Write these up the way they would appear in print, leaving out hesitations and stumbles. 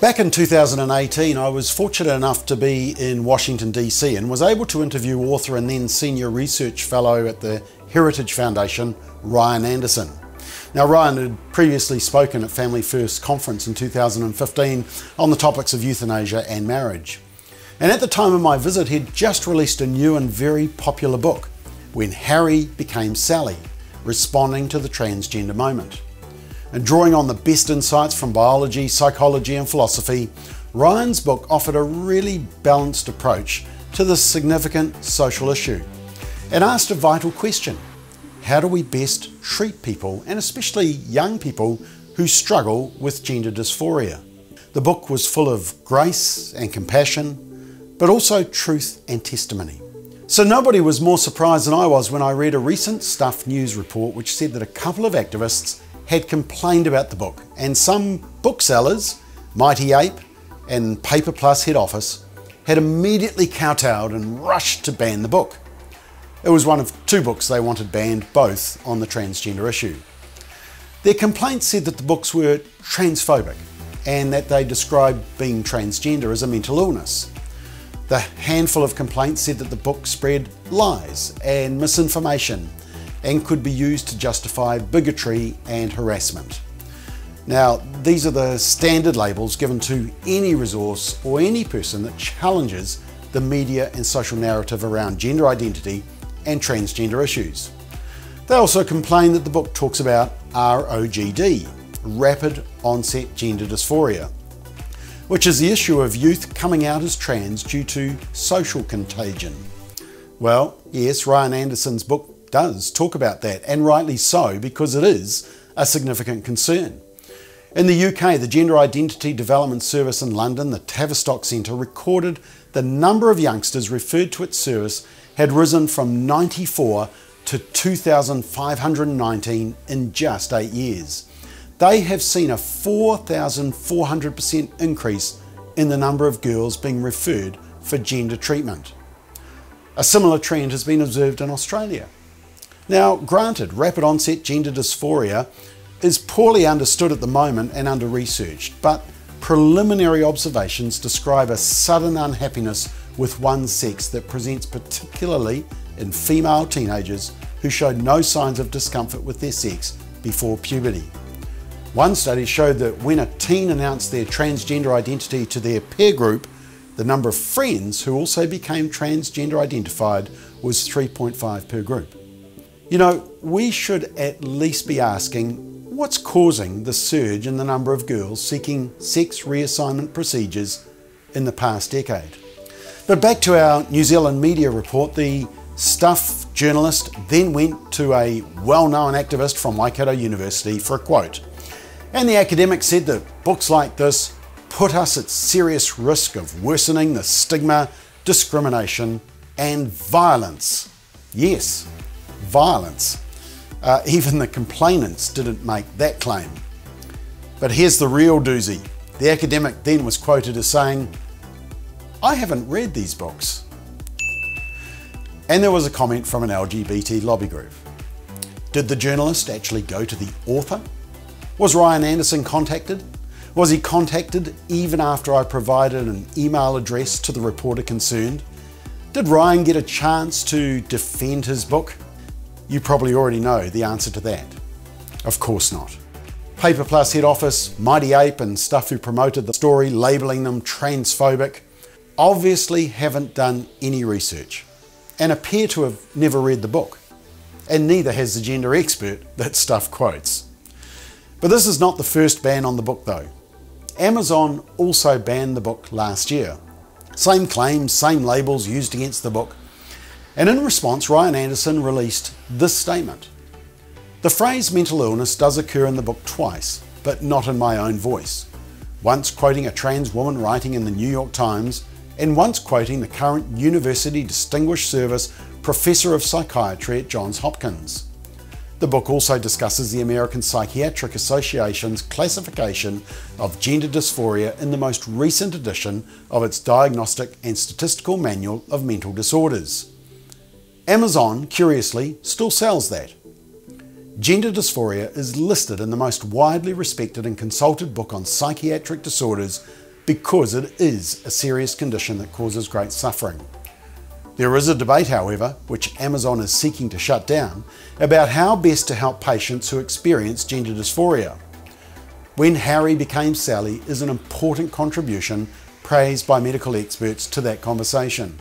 Back in 2018, I was fortunate enough to be in Washington, DC, and was able to interview author and then senior research fellow at the Heritage Foundation, Ryan Anderson. Now, Ryan had previously spoken at Family First Conference in 2015 on the topics of euthanasia and marriage. And at the time of my visit, he'd just released a new and very popular book, When Harry Became Sally, Responding to the Transgender Moment. And drawing on the best insights from biology, psychology and philosophy, Ryan's book offered a really balanced approach to this significant social issue and asked a vital question: how do we best treat people, and especially young people, who struggle with gender dysphoria? The book was full of grace and compassion, but also truth and testimony. So nobody was more surprised than I was when I read a recent Stuff News report which said that a couple of activists had complained about the book, and some booksellers, Mighty Ape and Paper Plus head office, had immediately kowtowed and rushed to ban the book. It was one of two books they wanted banned, both on the transgender issue. Their complaints said that the books were transphobic and that they described being transgender as a mental illness. The handful of complaints said that the book spread lies and misinformation and could be used to justify bigotry and harassment. Now, these are the standard labels given to any resource or any person that challenges the media and social narrative around gender identity and transgender issues. They also complain that the book talks about ROGD, rapid onset gender dysphoria, which is the issue of youth coming out as trans due to social contagion. Well, yes, Ryan Anderson's book does talk about that, and rightly so, because it is a significant concern. In the UK, the Gender Identity Development Service in London, the Tavistock Centre, recorded the number of youngsters referred to its service had risen from 94 to 2,519 in just 8 years. They have seen a 4,400% increase in the number of girls being referred for gender treatment. A similar trend has been observed in Australia. Now, granted, rapid onset gender dysphoria is poorly understood at the moment and under-researched, but preliminary observations describe a sudden unhappiness with one's sex that presents particularly in female teenagers who showed no signs of discomfort with their sex before puberty. One study showed that when a teen announced their transgender identity to their peer group, the number of friends who also became transgender identified was 3.5 per group. You know, we should at least be asking what's causing the surge in the number of girls seeking sex reassignment procedures in the past decade. But back to our New Zealand media report, the Stuff journalist then went to a well-known activist from Waikato University for a quote. And the academic said that books like this put us at serious risk of worsening the stigma, discrimination and violence. Yes, violence. Even the complainants didn't make that claim. But here's the real doozy. The academic then was quoted as saying, "I haven't read these books." And there was a comment from an LGBT lobby group. Did the journalist actually go to the author? Was Ryan Anderson contacted? Was he contacted even after I provided an email address to the reporter concerned? Did Ryan get a chance to defend his book? You probably already know the answer to that. Of course not. Paper Plus head office, Mighty Ape and Stuff who promoted the story, labelling them transphobic, obviously haven't done any research and appear to have never read the book. And neither has the gender expert that Stuff quotes. But this is not the first ban on the book though. Amazon also banned the book last year. Same claims, same labels used against the book. And in response, Ryan Anderson released this statement. The phrase mental illness does occur in the book twice, but not in my own voice. Once quoting a trans woman writing in the New York Times, and once quoting the current University Distinguished Service Professor of Psychiatry at Johns Hopkins. The book also discusses the American Psychiatric Association's classification of gender dysphoria in the most recent edition of its Diagnostic and Statistical Manual of Mental Disorders. Amazon, curiously, still sells that. Gender dysphoria is listed in the most widely respected and consulted book on psychiatric disorders because it is a serious condition that causes great suffering. There is a debate, however, which Amazon is seeking to shut down, about how best to help patients who experience gender dysphoria. When Harry became Sally is an important contribution praised by medical experts to that conversation.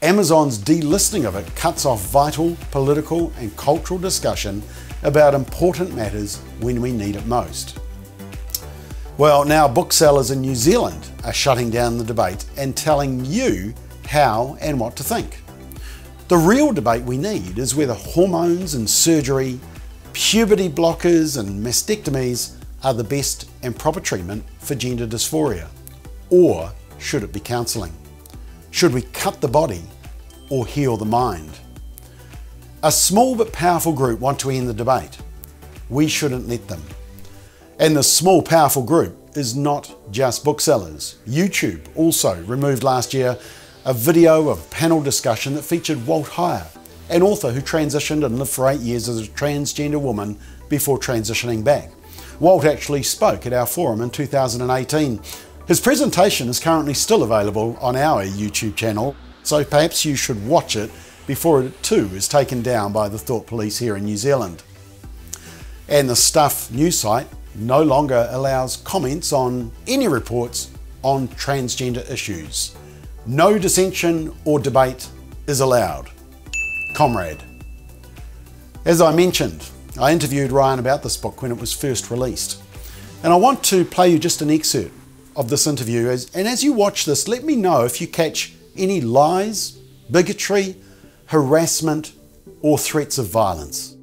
Amazon's delisting of it cuts off vital political and cultural discussion about important matters when we need it most. Well, now booksellers in New Zealand are shutting down the debate and telling you how and what to think. The real debate we need is whether hormones and surgery, puberty blockers and mastectomies are the best and proper treatment for gender dysphoria, or should it be counselling? Should we cut the body or heal the mind? A small but powerful group want to end the debate. We shouldn't let them. And the small powerful group is not just booksellers. YouTube also removed last year a video of panel discussion that featured Walt Heyer, an author who transitioned and lived for 8 years as a transgender woman before transitioning back. Walt actually spoke at our forum in 2018. His presentation is currently still available on our YouTube channel, so perhaps you should watch it before it too is taken down by the thought police here in New Zealand. And the Stuff news site no longer allows comments on any reports on transgender issues. No dissension or debate is allowed. Comrade. As I mentioned, I interviewed Ryan about this book when it was first released. And I want to play you just an excerpt of this interview. And as you watch this, let me know if you catch any lies, bigotry, harassment, or threats of violence.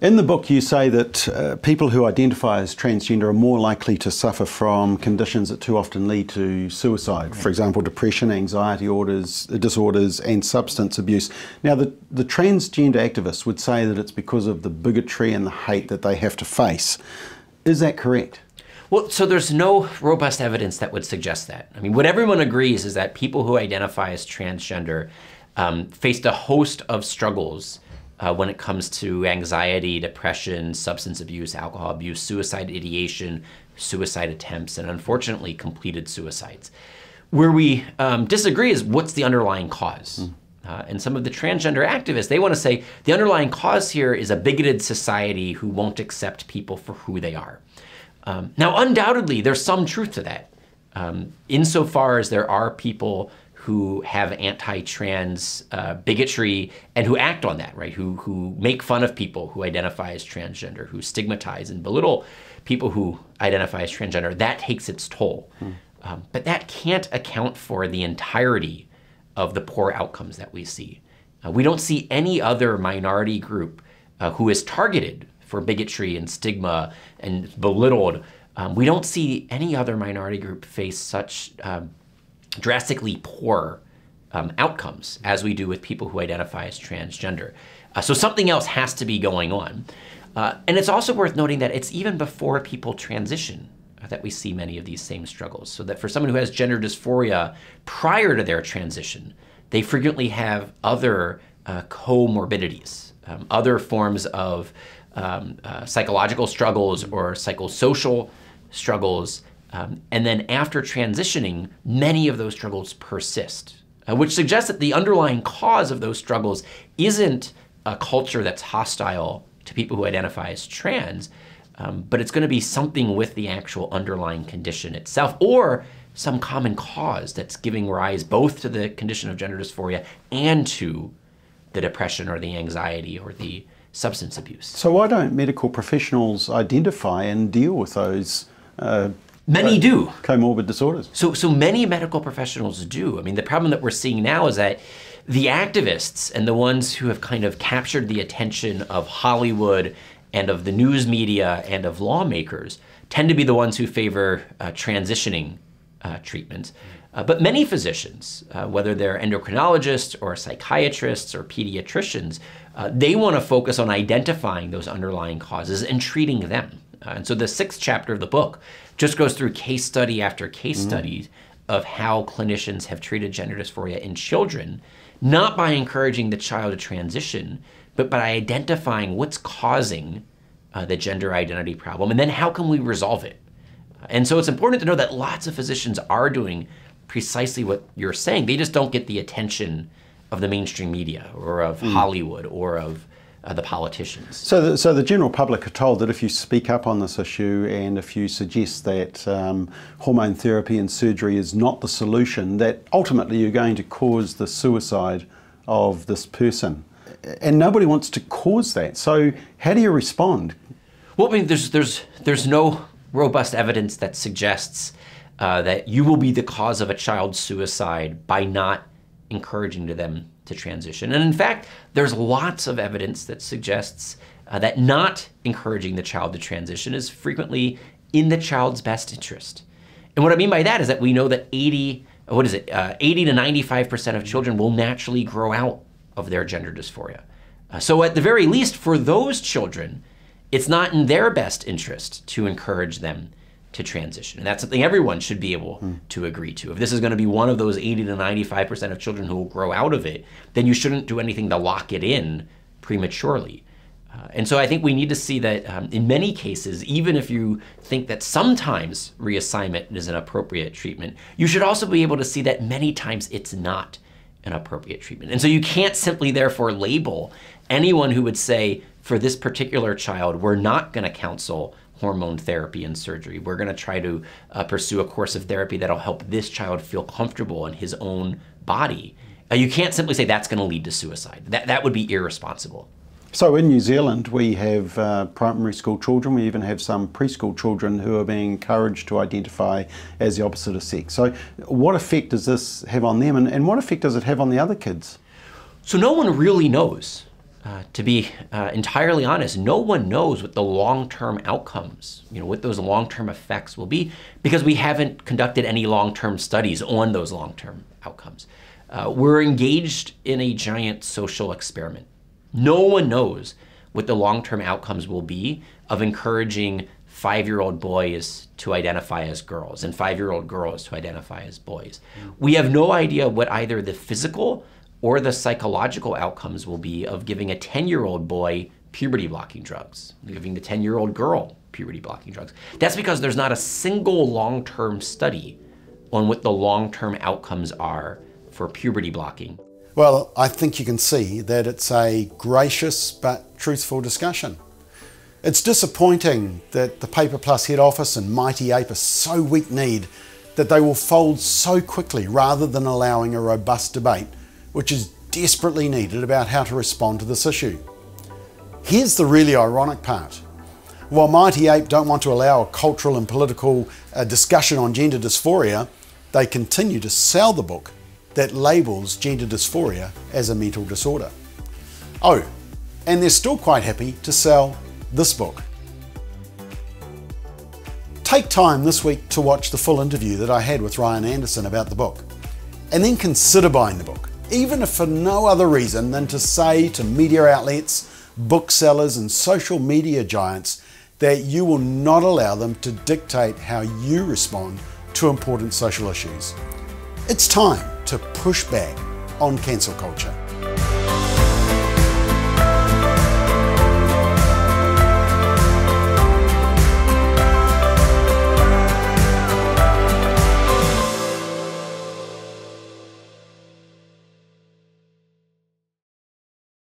In the book, you say that people who identify as transgender are more likely to suffer from conditions that too often lead to suicide. For example, depression, anxiety disorders, and substance abuse. Now, the transgender activists would say that it's because of the bigotry and the hate that they have to face. Is that correct? Well, so there's no robust evidence that would suggest that. I mean, what everyone agrees is that people who identify as transgender faced a host of struggles when it comes to anxiety, depression, substance abuse, alcohol abuse, suicide ideation, suicide attempts, and unfortunately completed suicides. Where we disagree is what's the underlying cause. And some of the transgender activists, they want to say the underlying cause here is a bigoted society who won't accept people for who they are. Now, undoubtedly, there's some truth to that. Insofar as there are people who have anti-trans bigotry and who act on that, right? Who make fun of people who identify as transgender, who stigmatize and belittle people who identify as transgender, that takes its toll. But that can't account for the entirety of the poor outcomes that we see. We don't see any other minority group who is targeted for bigotry and stigma and belittled. We don't see any other minority group face such drastically poor outcomes as we do with people who identify as transgender. So something else has to be going on. And it's also worth noting that it's even before people transition that we see many of these same struggles. So that for someone who has gender dysphoria prior to their transition, they frequently have other comorbidities, other forms of psychological struggles or psychosocial struggles. And then after transitioning, many of those struggles persist, which suggests that the underlying cause of those struggles isn't a culture that's hostile to people who identify as trans, but it's going to be something with the actual underlying condition itself, or some common cause that's giving rise both to the condition of gender dysphoria and to the depression or the anxiety or the substance abuse. So why don't medical professionals identify and deal with those Many do. Comorbid disorders. So many medical professionals do. I mean, the problem that we're seeing now is that the activists and the ones who have kind of captured the attention of Hollywood and of the news media and of lawmakers tend to be the ones who favor transitioning treatments. But many physicians, whether they're endocrinologists or psychiatrists or pediatricians, they want to focus on identifying those underlying causes and treating them. And so the 6th chapter of the book just goes through case study after case study of how clinicians have treated gender dysphoria in children, not by encouraging the child to transition, but by identifying what's causing the gender identity problem, and then how can we resolve it? And so it's important to know that lots of physicians are doing precisely what you're saying. They just don't get the attention of the mainstream media or of Hollywood or of the politicians. So the general public are told that if you speak up on this issue and if you suggest that hormone therapy and surgery is not the solution, that ultimately you're going to cause the suicide of this person. And nobody wants to cause that. So how do you respond? Well, I mean, there's no robust evidence that suggests that you will be the cause of a child's suicide by not encouraging them to transition. And in fact, there's lots of evidence that suggests that not encouraging the child to transition is frequently in the child's best interest. And what I mean by that is that we know that 80 to 95% of children will naturally grow out of their gender dysphoria. So at the very least, for those children, it's not in their best interest to encourage them to transition. And that's something everyone should be able to agree to. If this is going to be one of those 80 to 95% of children who will grow out of it, then you shouldn't do anything to lock it in prematurely. And so I think we need to see that in many cases, even if you think that sometimes reassignment is an appropriate treatment, you should also be able to see that many times it's not an appropriate treatment. And so you can't simply therefore label anyone who would say, for this particular child, we're not going to counsel hormone therapy and surgery. We're going to try to pursue a course of therapy that'll help this child feel comfortable in his own body. You can't simply say that's going to lead to suicide. That would be irresponsible. So in New Zealand, we have primary school children. We even have some preschool children who are being encouraged to identify as the opposite of sex. So what effect does this have on them, and what effect does it have on the other kids? So no one really knows. To be entirely honest, no one knows what the long-term outcomes, what those long-term effects will be, because we haven't conducted any long-term studies on those long-term outcomes. We're engaged in a giant social experiment. No one knows what the long-term outcomes will be of encouraging 5-year-old boys to identify as girls and 5-year-old girls to identify as boys. We have no idea what either the physical or the psychological outcomes will be of giving a 10-year-old boy puberty blocking drugs, giving the 10-year-old girl puberty blocking drugs. That's because there's not a single long-term study on what the long-term outcomes are for puberty blocking. Well, I think you can see that it's a gracious but truthful discussion. It's disappointing that the Paper Plus head office and Mighty Ape are so weak-kneed that they will fold so quickly rather than allowing a robust debate, which is desperately needed about how to respond to this issue. Here's the really ironic part. While Mighty Ape don't want to allow a cultural and political discussion on gender dysphoria, they continue to sell the book that labels gender dysphoria as a mental disorder. Oh, and they're still quite happy to sell this book. Take time this week to watch the full interview that I had with Ryan Anderson about the book, and then consider buying the book, even if for no other reason than to say to media outlets, booksellers and social media giants that you will not allow them to dictate how you respond to important social issues. It's time to push back on cancel culture.